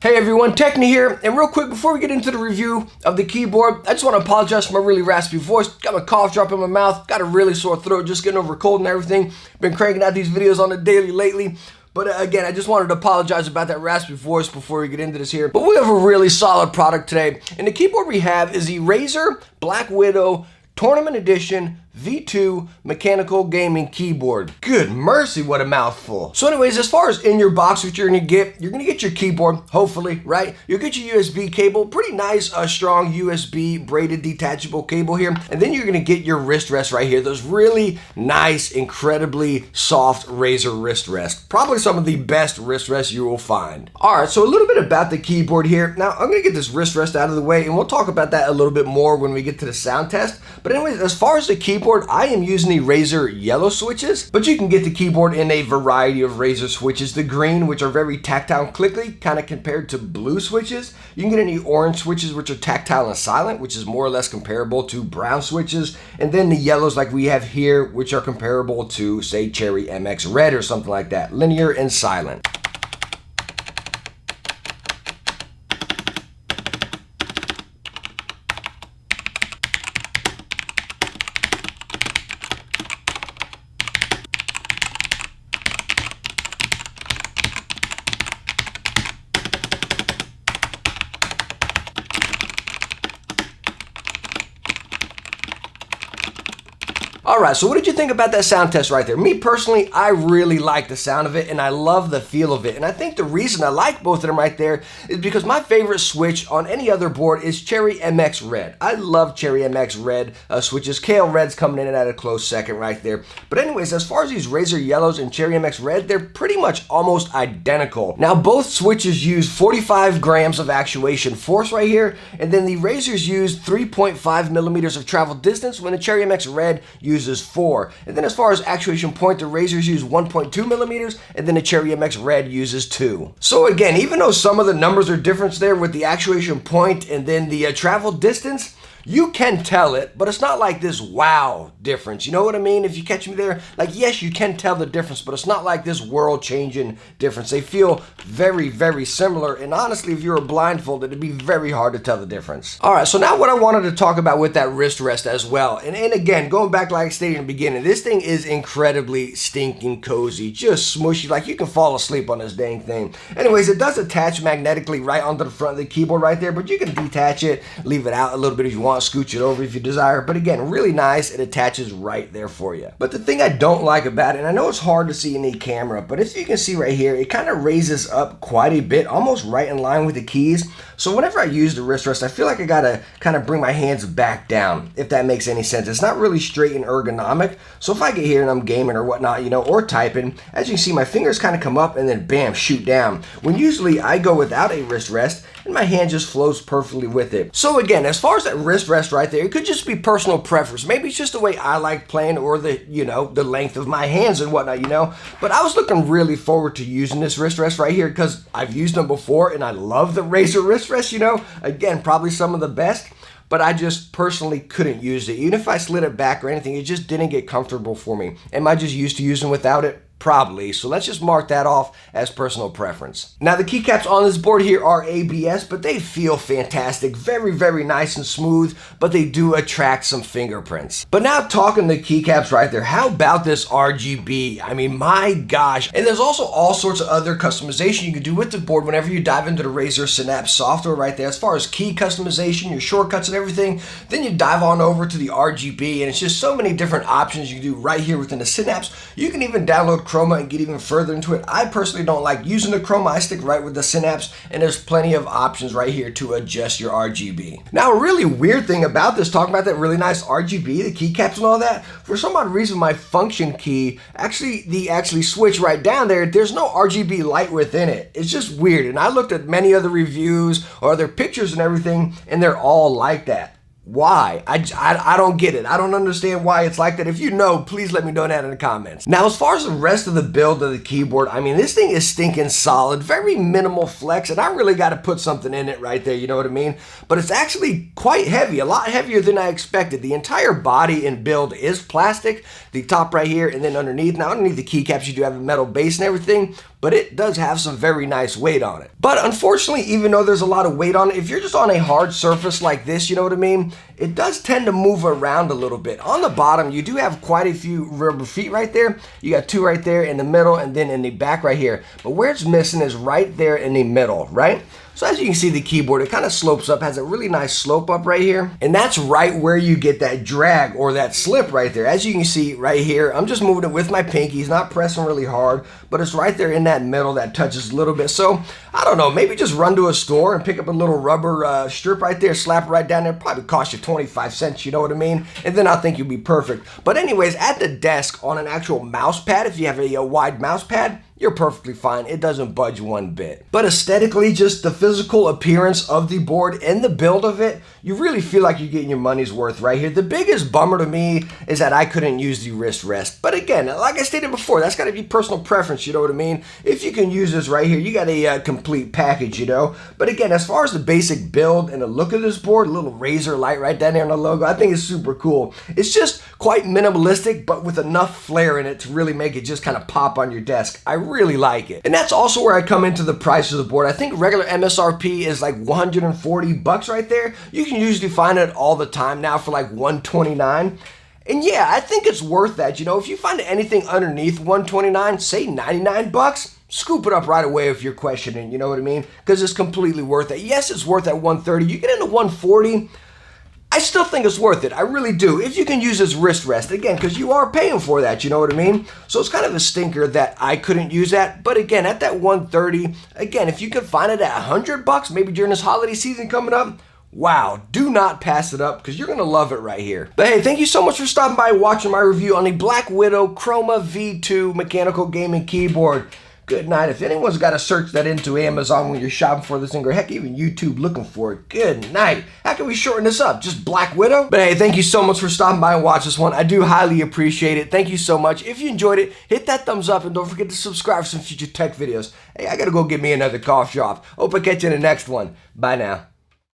Hey everyone, Techni here, and real quick before we get into the review of the keyboard, I just want to apologize for my really raspy voice. Got my cough drop in my mouth, got a really sore throat, just getting over a cold and everything. Been cranking out these videos on the daily lately. But again, I just wanted to apologize about that raspy voice before we get into this here. But we have a really solid product today, and the keyboard we have is the Razer Blackwidow Tournament Edition V2 mechanical gaming keyboard. Good mercy, what a mouthful. So anyways, as far as in your box, what you're gonna get your keyboard, hopefully, right? You'll get your USB cable, pretty nice, strong USB braided detachable cable here. And then you're gonna get your wrist rest right here. Those really nice, incredibly soft Razer wrist rest. Probably some of the best wrist rests you will find. All right, so a little bit about the keyboard here. Now, I'm gonna get this wrist rest out of the way, and we'll talk about that a little bit more when we get to the sound test. But anyways, as far as the keyboard, I am using the Razer yellow switches, but you can get the keyboard in a variety of Razer switches. The green, which are very tactile and clicky, kind of compared to blue switches. You can get any orange switches, which are tactile and silent, which is more or less comparable to brown switches. And then the yellows like we have here, which are comparable to, say, Cherry MX Red or something like that, linear and silent. Alright, so what did you think about that sound test right there? Me personally, I really like the sound of it and I love the feel of it. And I think the reason I like both of them right there is because my favorite switch on any other board is Cherry MX Red. I love Cherry MX Red switches. Kale Red's coming in at a close second right there. But anyways, as far as these Razer Yellows and Cherry MX Red, they're pretty much almost identical. Now, both switches use 45 grams of actuation force right here. And then the Razers use 3.5 millimeters of travel distance when the Cherry MX Red uses 4. And then as far as actuation point, the Razers use 1.2 millimeters, and then the Cherry MX Red uses 2. So again, even though some of the numbers are different there with the actuation point and then the travel distance, you can tell it, but it's not like this wow difference. You know what I mean? If you catch me there, like, yes, you can tell the difference, but it's not like this world-changing difference. They feel very, very similar, and honestly, if you were blindfolded, it'd be very hard to tell the difference. All right, so now what I wanted to talk about with that wrist rest as well, and again, going back like I stated in the beginning, this thing is incredibly stinking cozy, just smushy, like you can fall asleep on this dang thing. Anyways, it does attach magnetically right onto the front of the keyboard right there, but you can detach it, leave it out a little bit if you want, scooch it over if you desire, but again, really nice. It attaches right there for you. But the thing I don't like about it, and I know it's hard to see in the camera, but as you can see right here, it kind of raises up quite a bit, almost right in line with the keys. So whenever I use the wrist rest, I feel like I gotta kind of bring my hands back down, if that makes any sense. It's not really straight and ergonomic. So if I get here and I'm gaming or whatnot, you know, or typing, as you can see, my fingers kind of come up and then bam, shoot down. When usually I go without a wrist rest and my hand just flows perfectly with it. So again, as far as that wrist rest right there, it could just be personal preference. Maybe it's just the way I like playing or the, you know, the length of my hands and whatnot, you know. But I was looking really forward to using this wrist rest right here because I've used them before and I love the Razer wrist rest, you know. Again, probably some of the best, but I just personally couldn't use it. Even if I slid it back or anything, it just didn't get comfortable for me. Am I just used to using without it? Probably. So let's just mark that off as personal preference. Now the keycaps on this board here are ABS, but they feel fantastic. Very, very nice and smooth, but they do attract some fingerprints. But now talking the keycaps right there, how about this RGB? I mean, my gosh. And there's also all sorts of other customization you can do with the board whenever you dive into the Razer Synapse software right there. As far as key customization, your shortcuts and everything, then you dive on over to the RGB, and it's just so many different options you can do right here within the Synapse. You can even download Chroma and get even further into it. I personally don't like using the Chroma. I stick right with the Synapse, and there's plenty of options right here to adjust your RGB. Now, a really weird thing about this, talking about that really nice RGB, the keycaps and all that, for some odd reason, my function key, the switch right down there, there's no RGB light within it. It's just weird, and I looked at many other reviews or other pictures and everything, and they're all like that. Why? I don't get it. I don't understand why it's like that. If you know, please let me know that in the comments. Now, as far as the rest of the build of the keyboard, I mean, this thing is stinking solid, very minimal flex, and I really got to put something in it right there, you know what I mean? But it's actually quite heavy, a lot heavier than I expected. The entire body and build is plastic, the top right here, and then underneath. Now, underneath the keycaps, you do have a metal base and everything, but it does have some very nice weight on it. But unfortunately, even though there's a lot of weight on it, if you're just on a hard surface like this, you know what I mean, it does tend to move around a little bit. On the bottom, you do have quite a few rubber feet right there. You got 2 right there in the middle and then in the back right here. But where it's missing is right there in the middle, right? So as you can see, the keyboard, it kind of slopes up, has a really nice slope up right here. And that's right where you get that drag or that slip right there. As you can see right here, I'm just moving it with my pinkies, not pressing really hard, but it's right there in that middle that touches a little bit. So I don't know, maybe just run to a store and pick up a little rubber strip right there, slap it right down there. Probably cost you 25 cents, you know what I mean? And then I think you'll be perfect. But anyways, at the desk on an actual mouse pad, if you have a wide mouse pad, you're perfectly fine. It doesn't budge one bit. But aesthetically, just the physical appearance of the board and the build of it, you really feel like you're getting your money's worth right here. The biggest bummer to me is that I couldn't use the wrist rest. But again, like I stated before, that's got to be personal preference, you know what I mean? If you can use this right here, you got a complete package, you know? But again, as far as the basic build and the look of this board, a little Razer light right down there on the logo, I think it's super cool. It's just quite minimalistic, but with enough flair in it to really make it just kind of pop on your desk. I really like it. And that's also where I come into the price of the board. I think regular MSRP is like 140 bucks right there. You can usually find it all the time now for like 129. And yeah, I think it's worth that. You know, if you find anything underneath 129, say 99 bucks, scoop it up right away if you're questioning, you know what I mean? Because it's completely worth it. Yes, it's worth at 130. You get into 140, I still think it's worth it. I really do. If you can use this wrist rest, again, because you are paying for that, you know what I mean? So it's kind of a stinker that I couldn't use that. But again, at that 130, again, if you can find it at 100 bucks, maybe during this holiday season coming up, wow, do not pass it up because you're going to love it right here. But hey, thank you so much for stopping by and watching my review on the Blackwidow Chroma V2 mechanical gaming keyboard. Good night. If anyone's got to search that into Amazon when you're shopping for this thing, or heck, even YouTube looking for it, good night. How can we shorten this up? Just Blackwidow? But hey, thank you so much for stopping by and watch this one. I do highly appreciate it. Thank you so much. If you enjoyed it, hit that thumbs up and don't forget to subscribe for some future tech videos. Hey, I got to go get me another cough drop. Hope I catch you in the next one. Bye now.